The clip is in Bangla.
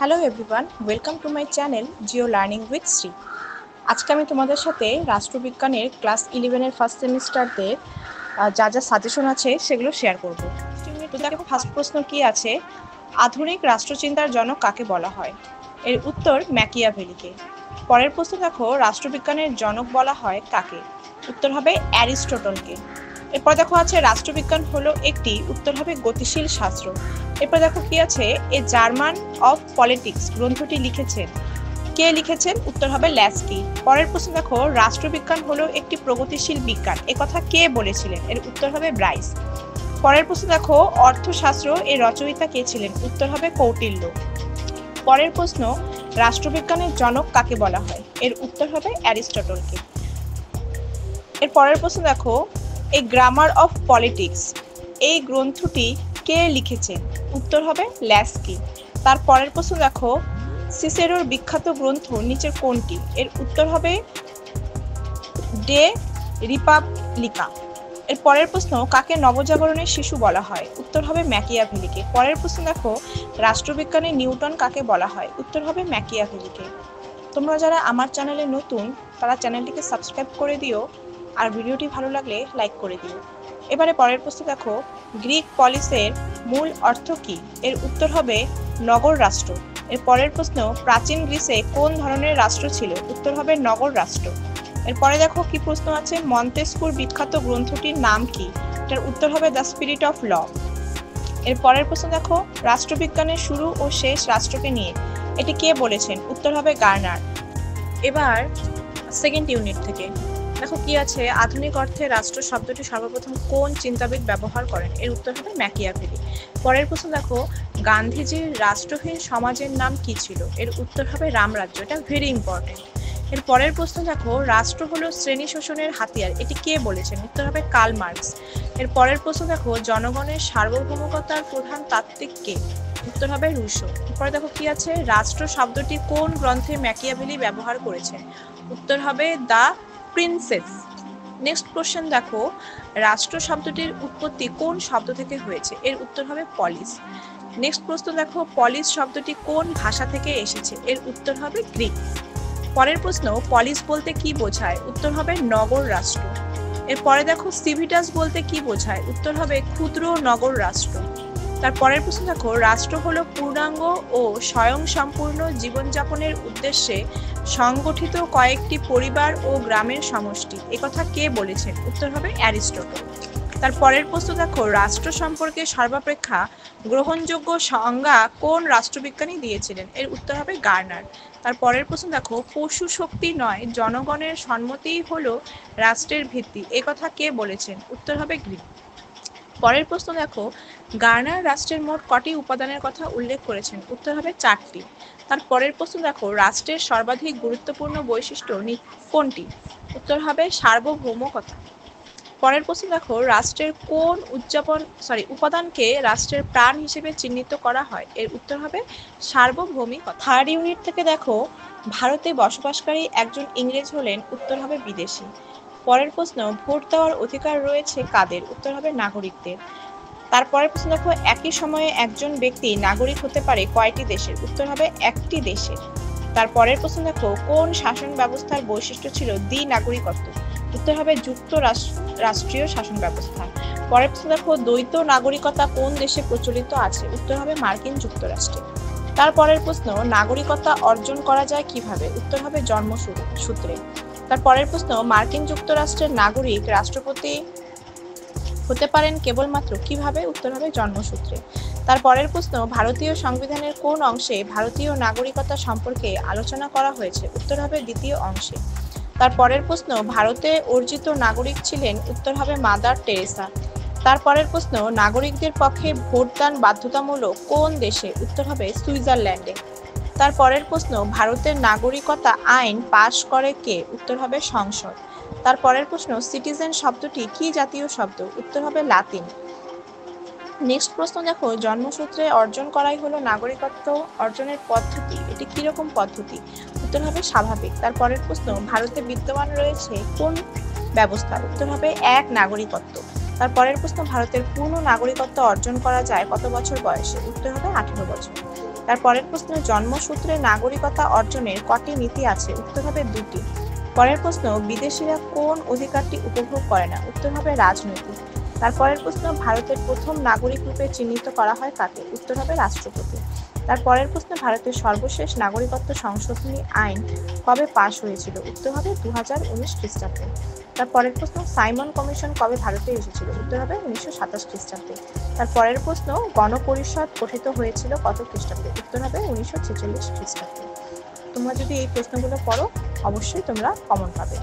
Hello everyone, welcome to my channel Jio learning with Shri. আজকে আমি তোমাদের সাথে রাষ্ট্রবিজ্ঞানের ক্লাস 11-এর ফার্স্ট সেমিস্টারদের যা যা সাজেশন আছে সেগুলো শেয়ার করব। তো দেখো, ফার্স্ট প্রশ্ন কি আছে, আধুনিক রাষ্ট্রচিন্তার জনক কাকে বলা হয়? এর উত্তর ম্যাকিয়াভেলিকে। পরের প্রশ্ন দেখো, রাষ্ট্রবিজ্ঞানের জনক বলা হয় কাকে? উত্তর হবে অ্যারিস্টটলকে। এরপর দেখো আছে রাষ্ট্রবিজ্ঞান হলো একটি, উত্তর হবে গতিশীল শাস্ত্র। এরপর দেখো কি আছে, এ জার্মান অফ পলিটিক্স গ্রন্থটি লিখেছেন কে লিখেছেন? উত্তর হবে ল্যাস্কি। পরের প্রশ্ন দেখো, রাষ্ট্রবিজ্ঞান হলো একটি প্রগতিশীল বিজ্ঞান, এ কথা কে বলেছিলেন? এর উত্তর হবে ব্রাইস। পরের প্রশ্ন দেখো, অর্থশাস্ত্র এর রচয়িতা কে ছিলেন? উত্তর হবে কৌটিল্য। পরের প্রশ্ন, রাষ্ট্রবিজ্ঞানের জনক কাকে বলা হয়? এর উত্তর হবে অ্যারিস্টটলকে। এর পরের প্রশ্ন দেখো, এ গ্রামার অফ পলিটিক্স এই গ্রন্থটি কে লিখেছেন? উত্তর হবে ল্যাস্কি। তার পরের প্রশ্ন দেখো, সিসেরোর বিখ্যাত গ্রন্থ নিচের কোনটি? এর উত্তর হবে ডে রিপাবলিকা। এর পরের প্রশ্ন, কাকে নবজাগরণের শিশু বলা হয়? উত্তর হবে ম্যাকিয়াভেলিকে। পরের প্রশ্ন দেখো, রাষ্ট্রবিজ্ঞানে নিউটন কাকে বলা হয়? উত্তর হবে ম্যাকিয়াভেলিকে। তোমরা যারা আমার চ্যানেলে নতুন তারা চ্যানেলটিকে সাবস্ক্রাইব করে দিও, আর ভিডিওটি ভালো লাগলে লাইক করে দিও। এবারে পরের প্রশ্ন দেখো, গ্রিক পলিসের মূল অর্থ কি? এর উত্তর হবে নগর রাষ্ট্র। এর পরের প্রশ্ন, প্রাচীন গ্রিসে কোন ধরনের রাষ্ট্র ছিল? উত্তর হবে নগর রাষ্ট্র। এরপরে দেখো কি প্রশ্ন আছে, মন্তেস্কুর বিখ্যাত গ্রন্থটির নাম কি? এটার উত্তর হবে দ্য স্পিরিট অফ ল। এর পরের প্রশ্ন দেখো, রাষ্ট্রবিজ্ঞানের শুরু ও শেষ রাষ্ট্রকে নিয়ে এটি কে বলেছেন? উত্তর হবে গার্নার। এবার সেকেন্ড ইউনিট থেকে দেখো কি আছে, আধুনিক অর্থে রাষ্ট্র শব্দটি সর্বপ্রথম কোন চিন্তাবিদ ব্যবহার করেন? এর উত্তর হবে ম্যাকিয়াভেলি। পরের প্রশ্ন দেখো, গান্ধীজির রাষ্ট্রহীন সমাজের নাম কি ছিল? এর উত্তর হবে রামরাজ্য। এটা ভেরি ইম্পর্টেন্ট। এর পরের প্রশ্ন দেখো, রাষ্ট্র হলো শ্রেণী শোষণের হাতিয়ার, এটি কে বলেছেন? উত্তর হবে কার্ল মার্কস। এর পরের প্রশ্ন দেখো, জনগণের সার্বভৌমতার প্রধান তাত্ত্বিক কে? উত্তর হবে রুশো। এরপরে দেখো কি আছে, রাষ্ট্র শব্দটি কোন গ্রন্থে ম্যাকিয়াভেলি ব্যবহার করেছেন? উত্তর হবে দ্য প্রিন্সেস। নেক্সট কোশ্চেন দেখো, রাষ্ট্র শব্দটির উৎপত্তি কোন শব্দ থেকে হয়েছে? এর উত্তর হবে পলিস। নেক্সট প্রশ্ন দেখো, পলিস শব্দটি কোন ভাষা থেকে এসেছে? এর উত্তর হবে গ্রিক। পরের প্রশ্ন, পলিস বলতে কি বোঝায়? উত্তর হবে নগর রাষ্ট্র। এরপরে দেখো, সিভিটাস বলতে কি বোঝায়? উত্তর হবে ক্ষুদ্র নগর রাষ্ট্র। তার পরের প্রশ্ন দেখো, রাষ্ট্র হলো পূর্ণাঙ্গ ও স্বয়ংসম্পূর্ণ জীবনযাপনের উদ্দেশ্যে সংগঠিত কয়েকটি পরিবার ও গ্রামের সমষ্টি, একথা কে বলেছেন? উত্তর হবে অ্যারিস্টটল। তার পরের প্রশ্ন দেখো, রাষ্ট্র সম্পর্কে সর্বাপেক্ষা গ্রহণযোগ্য সংজ্ঞা কোন রাষ্ট্রবিজ্ঞানী দিয়েছিলেন? এর উত্তর হবে গার্নার। তার পরের প্রশ্ন দেখো, পশু শক্তি নয় জনগণের সম্মতিই হলো রাষ্ট্রের ভিত্তি, একথা কে বলেছেন? উত্তর হবে গ্রিক। পরের প্রশ্ন দেখো, গার্নার রাষ্ট্রের মোট কটি উপাদানের কথা উল্লেখ করেছেন? উত্তর হবে 4টি। তার পরের প্রশ্ন দেখো, রাষ্ট্রের সর্বাধিক গুরুত্বপূর্ণ বৈশিষ্ট্য কোনটি? উত্তর হবে সার্বভৌমকতা। পরের প্রশ্ন দেখো, রাষ্ট্রের কোন উপাদানকে রাষ্ট্রের প্রাণ হিসেবে চিহ্নিত করা হয়? এর উত্তর হবে সার্বভৌমিকতা। থার্ড ইউনিট থেকে দেখো, ভারতে বসবাসকারী একজন ইংরেজ হলেন, উত্তর হবে বিদেশি। পরের প্রশ্ন, ভোট দেওয়ার অধিকার রয়েছে কাদের? উত্তর হবে নাগরিকদের। তারপরের প্রশ্ন দেখো, একই সময়ে একজন ব্যক্তি নাগরিক হতে পারে কয়টি দেশের? উত্তর হবে একটি দেশের। তারপরের প্রশ্ন দেখো, কোন শাসন ব্যবস্থার বৈশিষ্ট্য ছিল দ্বি-নাগরিকত্ব? উত্তর হবে রাষ্ট্রীয় শাসন ব্যবস্থা। পরের প্রশ্ন দেখো, দ্বৈত নাগরিকতা কোন দেশে প্রচলিত আছে? উত্তর হবে মার্কিন যুক্তরাষ্ট্রে। তারপরের প্রশ্ন, নাগরিকতা অর্জন করা যায় কিভাবে? উত্তর হবে জন্মসূত্রে। তারপরের প্রশ্ন, মার্কিন যুক্তরাষ্ট্রের নাগরিক রাষ্ট্রপতি হতে পারেন কেবলমাত্র কিভাবে? উত্তর হবে জন্মসূত্রে। তারপরের প্রশ্ন, ভারতীয় সংবিধানের কোন অংশে ভারতীয় নাগরিকতা সম্পর্কে আলোচনা করা হয়েছে? উত্তর হবে দ্বিতীয় অংশে। তারপরের প্রশ্ন, ভারতে অর্জিত নাগরিক ছিলেন? উত্তর হবে মাদার টেরেসা। তারপরের প্রশ্ন, নাগরিকদের পক্ষে ভোটদান বাধ্যতামূলক কোন দেশে? উত্তর হবে সুইজারল্যান্ডে। তারপরের প্রশ্ন, ভারতের নাগরিকতা আইন পাশ করে কে? উত্তর হবে সংসদ। তারপরের প্রশ্ন, সিটিজেন শব্দটি কি জাতীয় শব্দ? উত্তর হবে লাতিন। নেক্সট প্রশ্ন দেখো, জন্মসূত্রে অর্জন করাই হলো নাগরিকত্ব অর্জনের পদ্ধতি, এটি কিরকম পদ্ধতি? উত্তর হবে স্বাভাবিক। তারপরের প্রশ্ন, ভারতে বিদ্যমান রয়েছে কোন ব্যবস্থা? উত্তর হবে এক নাগরিকত্ব। তারপরের প্রশ্ন, ভারতের পূর্ণ নাগরিকত্ব অর্জন করা যায় কত বছর বয়সে? উত্তর হবে 18 বছর। তার পরের প্রশ্ন, জন্মসূত্রে নাগরিকতা অর্জনের কটি নীতি আছে? উত্তর হবে 2টি। পরের প্রশ্ন, বিদেশিরা কোন অধিকারটি উপভোগ করে না? উত্তর হবে রাজনৈতিক। তার পরের প্রশ্ন, ভারতের প্রথম নাগরিক রূপে চিহ্নিত করা হয় কাকে? উত্তর হবে রাষ্ট্রপতি। তার পরের প্রশ্ন, ভারতের সর্বশেষ নাগরিকত্ব সংশোধনী আইন কবে পাশ হয়েছিল? উত্তর হবে 2019 খ্রিস্টাব্দে। তার পরের প্রশ্ন, সাইমন কমিশন কবে ভারতে এসেছিল? উত্তর হবে 1927 খ্রিস্টাব্দে। তার পরের প্রশ্ন, গণপরিষদ গঠিত হয়েছিল কত খ্রিস্টাব্দে? উত্তর হবে 1946 খ্রিস্টাব্দে। তোমরা যদি এই প্রশ্নগুলো পড়ো অবশ্যই তোমরা কমন পাবে।